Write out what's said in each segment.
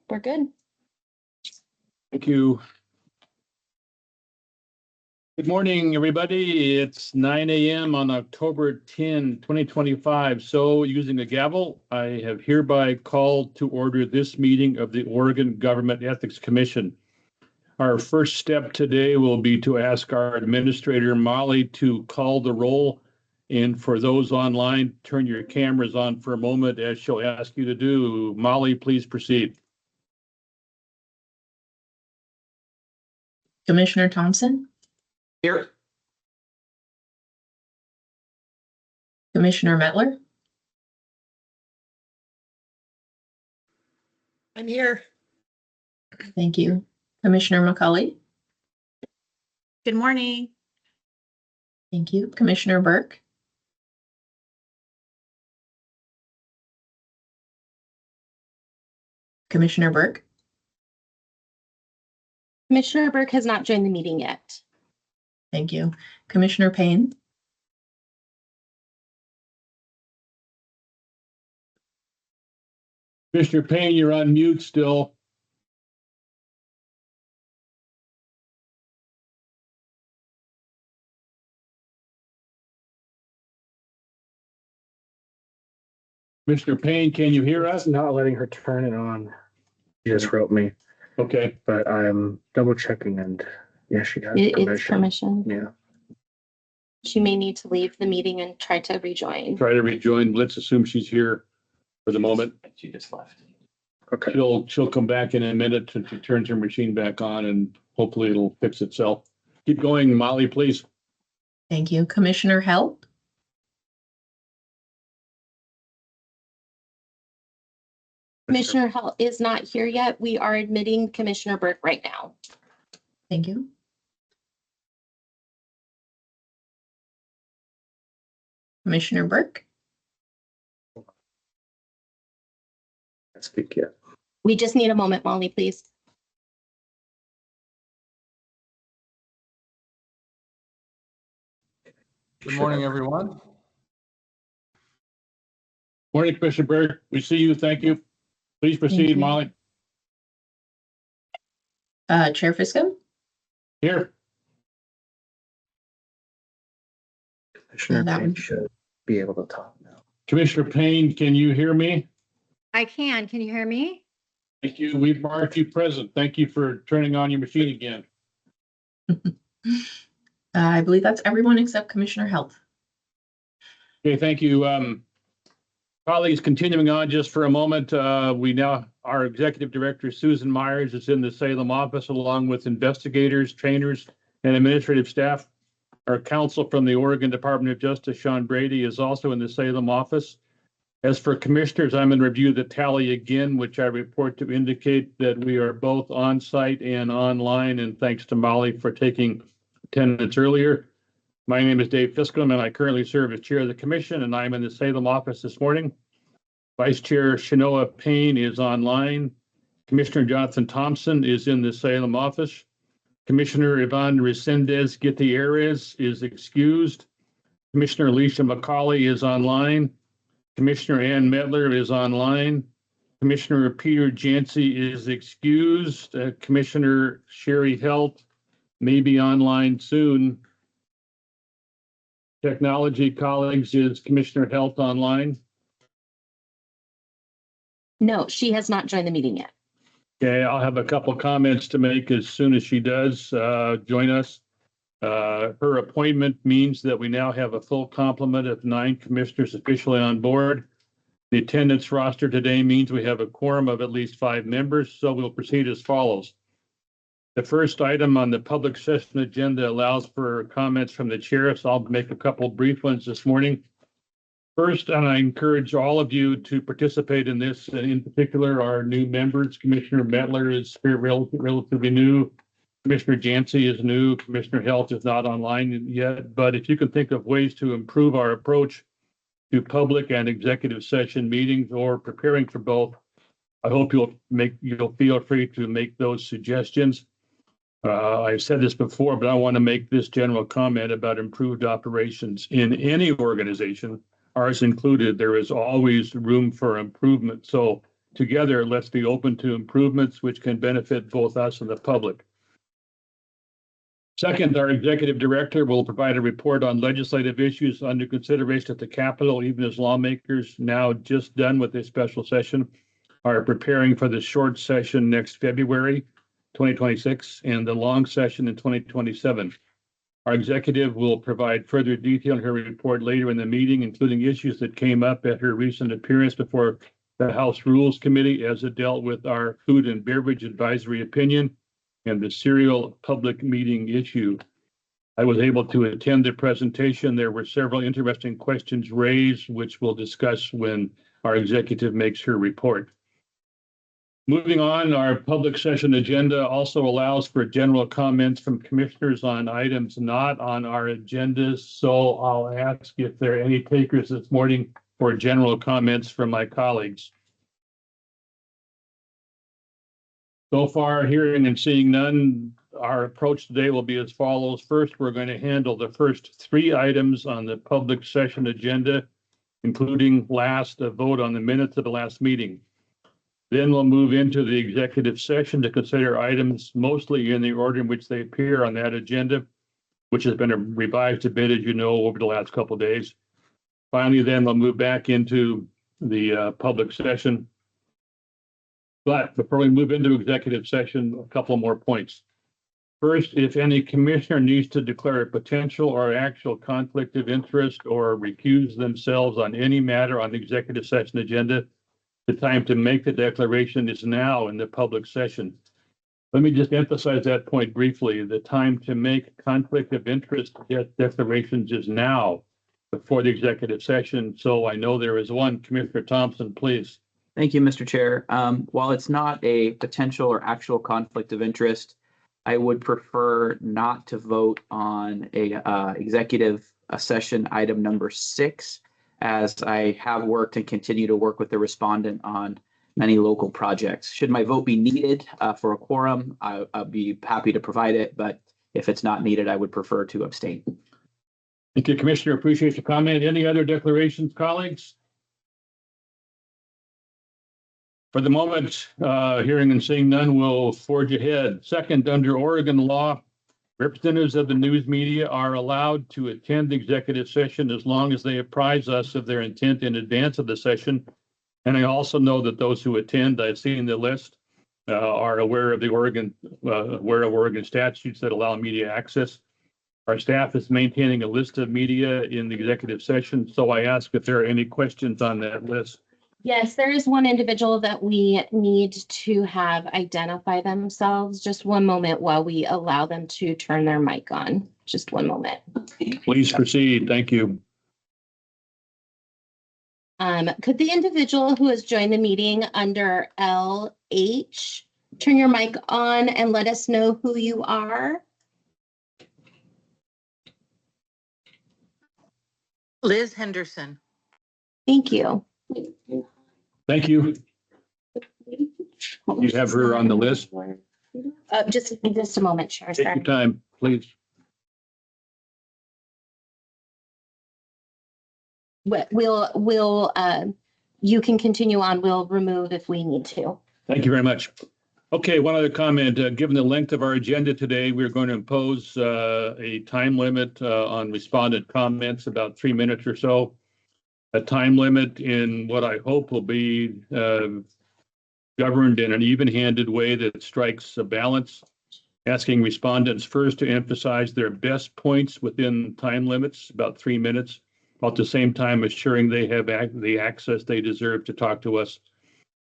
we're good. Thank you. Good morning, everybody. It's 9 a.m. on October 10, 2025. So using a gavel, I have hereby called to order this meeting of the Oregon Government Ethics Commission. Our first step today will be to ask our administrator, Molly, to call the roll. And for those online, turn your cameras on for a moment as she'll ask you to do. Molly, please proceed. Commissioner Thompson, Here. Commissioner Mettler, I'm here. thank you. Commissioner McCauley, Good morning. thank you. Commissioner Burke, Commissioner Burke, Commissioner Burke has not joined the meeting yet. thank you. Commissioner Payne, Commissioner Payne, you're on mute still. Commissioner Payne, can you hear us? It's not letting her turn it on. She just wrote me, Okay, but I'm double checking and yeah, she has It's permission. permission. Yeah. She may need to leave the meeting and try to rejoin. try to rejoin. Let's assume she's here for the moment. She just left. Okay. She'll come back in a minute to turn her machine back on and hopefully it'll fix itself. Keep going, Molly, please. thank you. Commissioner Halt, Commissioner Hall is not here yet. We are admitting Commissioner Burke right now. thank you. Commissioner Burke, Can't speak yet. We just need a moment, Molly, please. Good morning, everyone. Morning, Commissioner Burke. We see you. Thank you. Please Thank proceed, you. Molly. Chair Fiscom, Here. Commissioner that Payne one. should be able to talk now. Commissioner Payne, can you hear me? I can. Can you hear me? Thank you. We've marked you present. Thank you for turning on your machine again. I believe that's everyone except Commissioner Halt. Okay, thank you. Colleagues, continuing on just for a moment, our executive director, Susan Myers, is in the Salem office along with investigators, trainers, and administrative staff. Our counsel from the Oregon Department of Justice, Sean Brady, is also in the Salem office. As for commissioners, I'm in review the tally again, which I report to indicate that we are both on site and online, and thanks to Molly for taking attendance earlier. My name is Dave Fiscom, and I currently serve as chair of the commission, and I'm in the Salem office this morning. Vice Chair Shanoa Payne is online. Commissioner Jonathan Thompson is in the Salem office. Commissioner Yvonne Resendez Gutierrez is excused. Commissioner Alicia McCauley is online. Commissioner Ann Mettler is online. Commissioner Peter Jancy is excused. Commissioner Sherry Helt may be online soon. Technology colleagues, is Commissioner Helt online? No, she has not joined the meeting yet. Okay, I'll have a couple comments to make as soon as she does join us. Her appointment means that we now have a full complement of 9 commissioners officially on board. The attendance roster today means we have a quorum of at least 5 members, so we'll proceed as follows. The first item on the public session agenda allows for comments from the chair, so I'll make a couple brief ones this morning. First, and I encourage all of you to participate in this, and in particular, our new members. Commissioner Mettler is relatively new. Commissioner Jancy is new. Commissioner Helt is not online yet, but if you can think of ways to improve our approach to public and executive session meetings or preparing for both, I hope you'll feel free to make those suggestions. I've said this before, but I want to make this general comment about improved operations in any organization, ours included. There is always room for improvement. So together, let's be open to improvements which can benefit both us and the public. Second, our executive director will provide a report on legislative issues under consideration at the Capitol, even as lawmakers now just done with this special session are preparing for the short session next February 2026 and the long session in 2027. Our executive will provide further detail in her report later in the meeting, including issues that came up at her recent appearance before the House Rules Committee as it dealt with our food and beverage advisory opinion and the serial public meeting issue. I was able to attend the presentation. There were several interesting questions raised, which we'll discuss when our executive makes her report. Moving on, our public session agenda also allows for general comments from commissioners on items not on our agendas. So I'll ask if there are any takers this morning for general comments from my colleagues. So far, hearing and seeing none, our approach today will be as follows. First, we're going to handle the first 3 items on the public session agenda, including a vote on the minutes of the last meeting. Then we'll move into the executive session to consider items mostly in the order in which they appear on that agenda, which has been revised a bit, as you know, over the last couple of days. Finally, then we'll move back into the public session. But before we move into executive session, a couple more points. First, if any commissioner needs to declare a potential or actual conflict of interest or recuse themselves on any matter on the executive session agenda, the time to make the declaration is now in the public session. Let me just emphasize that point briefly. The time to make conflict of interest declarations is now before the executive session. So I know there is one. Commissioner Thompson, please. Thank you, Mr. Chair. While it's not a potential or actual conflict of interest, I would prefer not to vote on a executive session item number 6, as I have worked and continue to work with the respondent on many local projects. Should my vote be needed for a quorum, I'll be happy to provide it, but if it's not needed, I would prefer to abstain. Thank you, Commissioner. Appreciate the comment. Any other declarations, colleagues? For the moment, hearing and seeing none, we'll forge ahead. Second, under Oregon law, representatives of the news media are allowed to attend the executive session as long as they apprise us of their intent in advance of the session. And I also know that those who attend, I've seen the list, are aware of Oregon statutes that allow media access. Our staff is maintaining a list of media in the executive session, so I ask if there are any questions on that list. Yes, there is one individual that we need to have identify themselves. Just one moment while we allow them to turn their mic on. Just one moment. Please proceed. Thank you. Could the individual who has joined the meeting under LH turn your mic on and let us know who you are? Liz Henderson. Thank you. Thank you. You have her on the list. Just a moment, Chair. Take your Sorry. time, please. You can continue on. We'll remove if we need to. Thank you very much. Okay, one other comment. Given the length of our agenda today, we're going to impose a time limit on respondent comments, about 3 minutes or so. A time limit in what I hope will be governed in an even-handed way that strikes a balance, asking respondents first to emphasize their best points within time limits, about 3 minutes, while at the same time assuring they have the access they deserve to talk to us.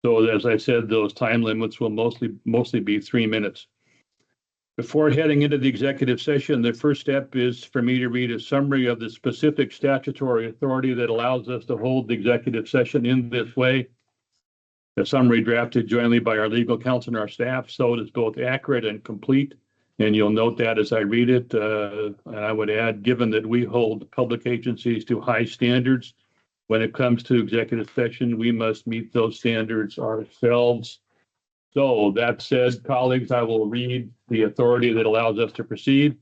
So as I said, those time limits will mostly be 3 minutes. Before heading into the executive session, the first step is for me to read a summary of the specific statutory authority that allows us to hold the executive session in this way. The summary drafted jointly by our legal counsel and our staff, so it is both accurate and complete. And you'll note that as I read it, and I would add, given that we hold public agencies to high standards, when it comes to executive session, we must meet those standards ourselves. So that said, colleagues, I will read the authority that allows us to proceed.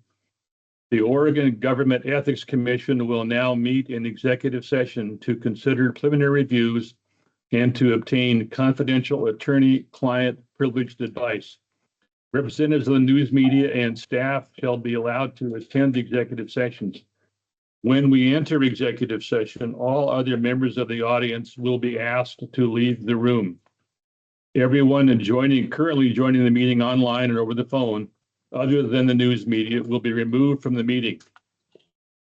The Oregon Government Ethics Commission will now meet in executive session to consider preliminary reviews and to obtain confidential attorney-client privileged advice. Representatives of the news media and staff shall be allowed to attend executive sessions. When we enter executive session, all other members of the audience will be asked to leave the room. Everyone currently joining the meeting online or over the phone, other than the news media, will be removed from the meeting.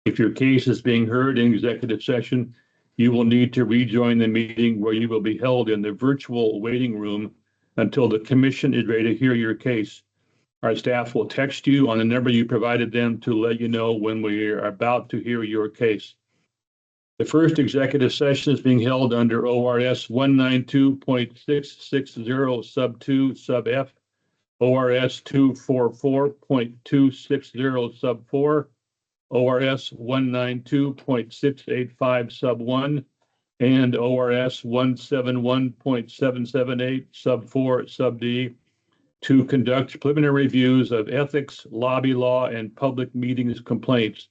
If your case is being heard in executive session, you will need to rejoin the meeting, where you will be held in the virtual waiting room until the commission is ready to hear your case. Our staff will text you on the number you provided them to let you know when we are about to hear your case. The first executive session is being held under ORS 192.660 sub 2 sub F, ORS 244.260 sub 4, ORS 192.685 sub 1, and ORS 171.778 sub 4 sub D, to conduct preliminary reviews of ethics, lobby law, and public meetings complaints.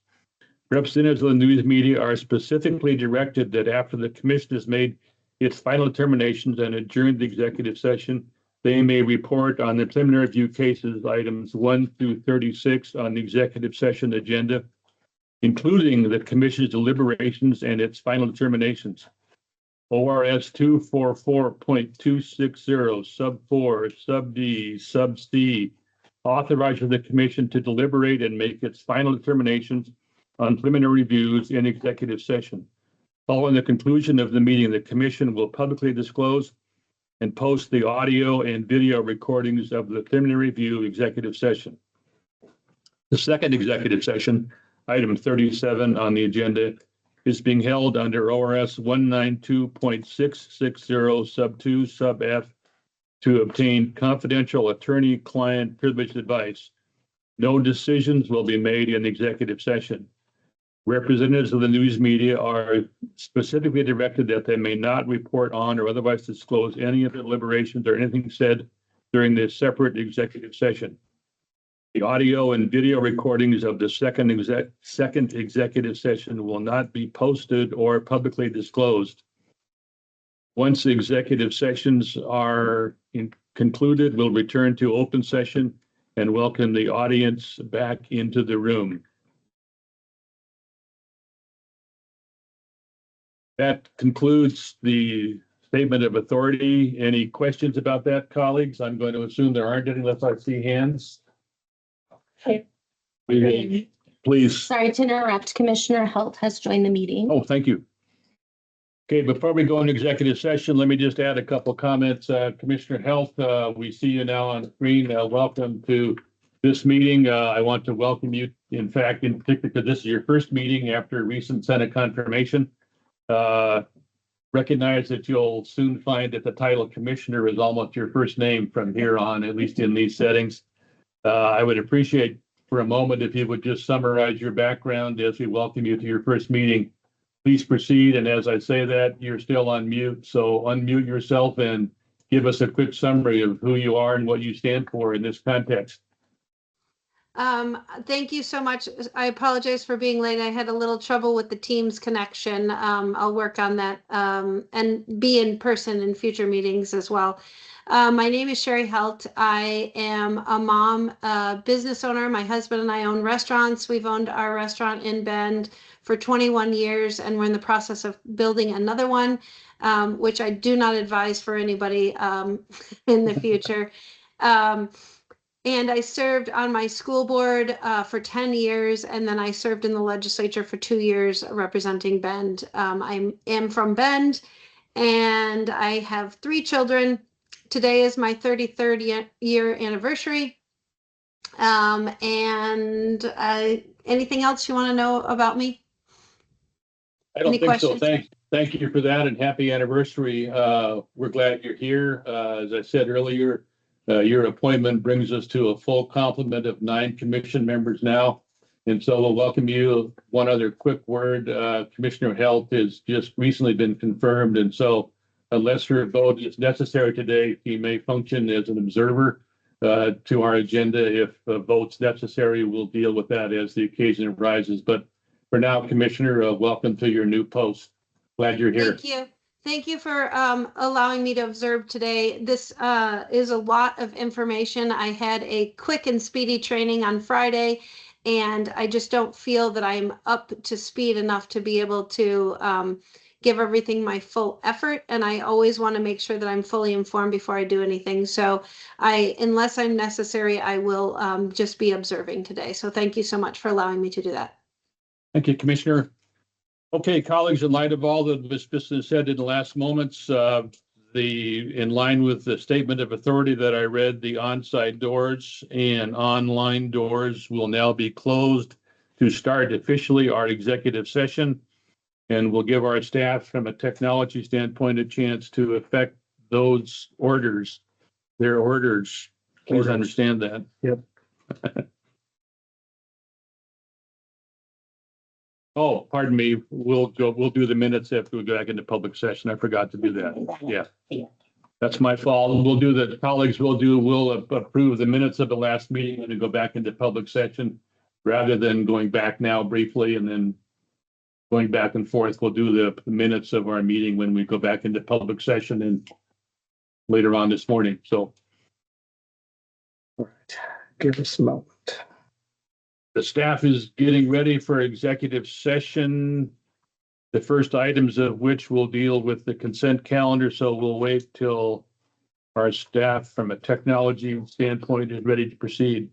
Representatives of the news media are specifically directed that after the commission has made its final determinations and adjourned the executive session, they may report on the preliminary review cases, items 1 through 36 on the executive session agenda, including the commission's deliberations and its final determinations. ORS 244.260 sub 4 sub D sub C authorizes the commission to deliberate and make its final determinations on preliminary reviews in executive session. Following the conclusion of the meeting, the commission will publicly disclose and post the audio and video recordings of the preliminary review executive session. The second executive session, item 37 on the agenda, is being held under ORS 192.660 sub 2 sub F to obtain confidential attorney-client privileged advice. No decisions will be made in the executive session. Representatives of the news media are specifically directed that they may not report on or otherwise disclose any of the deliberations or anything said during this separate executive session. The audio and video recordings of the second executive session will not be posted or publicly disclosed. Once the executive sessions are concluded, we'll return to open session and welcome the audience back into the room. That concludes the statement of authority. Any questions about that, colleagues? I'm going to assume there aren't any unless I see hands. Please. Sorry to interrupt. Commissioner Halt has joined the meeting. Oh, thank you. Okay, before we go into executive session, let me just add a couple of comments. Commissioner Halt, we see you now on screen. Welcome to this meeting. I want to welcome you, in fact, in particular, because this is your first meeting after recent Senate confirmation. Recognize that you'll soon find that the title of commissioner is almost your first name from here on, at least in these settings. I would appreciate for a moment if you would just summarize your background as we welcome you to your first meeting. Please proceed. And as I say that, you're still on mute, so unmute yourself and give us a quick summary of who you are and what you stand for in this context. Thank you so much. I apologize for being late. I had a little trouble with the Teams connection. I'll work on that and be in person in future meetings as well. My name is Sherry Halt. I am a mom, business owner. My husband and I own restaurants. We've owned our restaurant in Bend for 21 years, and we're in the process of building another one, which I do not advise for anybody in the future. And I served on my school board for 10 years, and then I served in the legislature for 2 years representing Bend. I am from Bend, and I have 3 children. Today is my 33rd year anniversary. And anything else you want to know about me? I don't Any think so. questions? Thank you for that, and happy anniversary. We're glad you're here. As I said earlier, your appointment brings us to a full complement of 9 commission members now. And so we'll welcome you. One other quick word, Commissioner Halt has just recently been confirmed. And so unless her vote is necessary today, he may function as an observer to our agenda. If vote's necessary, we'll deal with that as the occasion arises. But for now, Commissioner, welcome to your new post. Glad you're here. Thank you. Thank you for allowing me to observe today. This is a lot of information. I had a quick and speedy training on Friday, and I just don't feel that I'm up to speed enough to be able to give everything my full effort. And I always want to make sure that I'm fully informed before I do anything. So unless I'm necessary, I will just be observing today. So thank you so much for allowing me to do that. Thank you, Commissioner. Okay, colleagues, in light of all that was just said in the last moments, in line with the statement of authority that I read, the on-site doors and online doors will now be closed to start officially our executive session. And we'll give our staff from a technology standpoint a chance to effect those orders, their orders. Please understand that. Yep. Oh, pardon me. We'll do the minutes after we go back into public session. I forgot to do that. Yeah. That's my fault. We'll approve the minutes of the last meeting and then go back into public session rather than going back now briefly and then going back and forth. We'll do the minutes of our meeting when we go back into public session and later on this morning. So All right. Give us a moment. the staff is getting ready for executive session. The first items of which will deal with the consent calendar. So we'll wait till our staff from a technology standpoint is ready to proceed.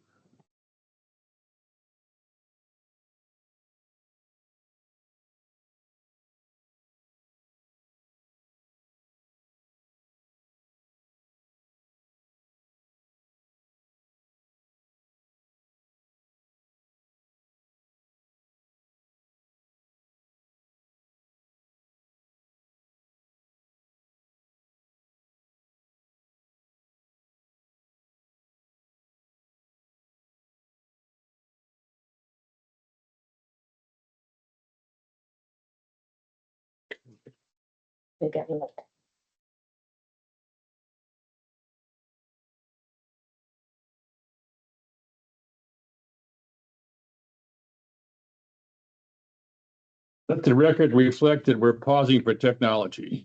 Let the record reflect that we're pausing for technology.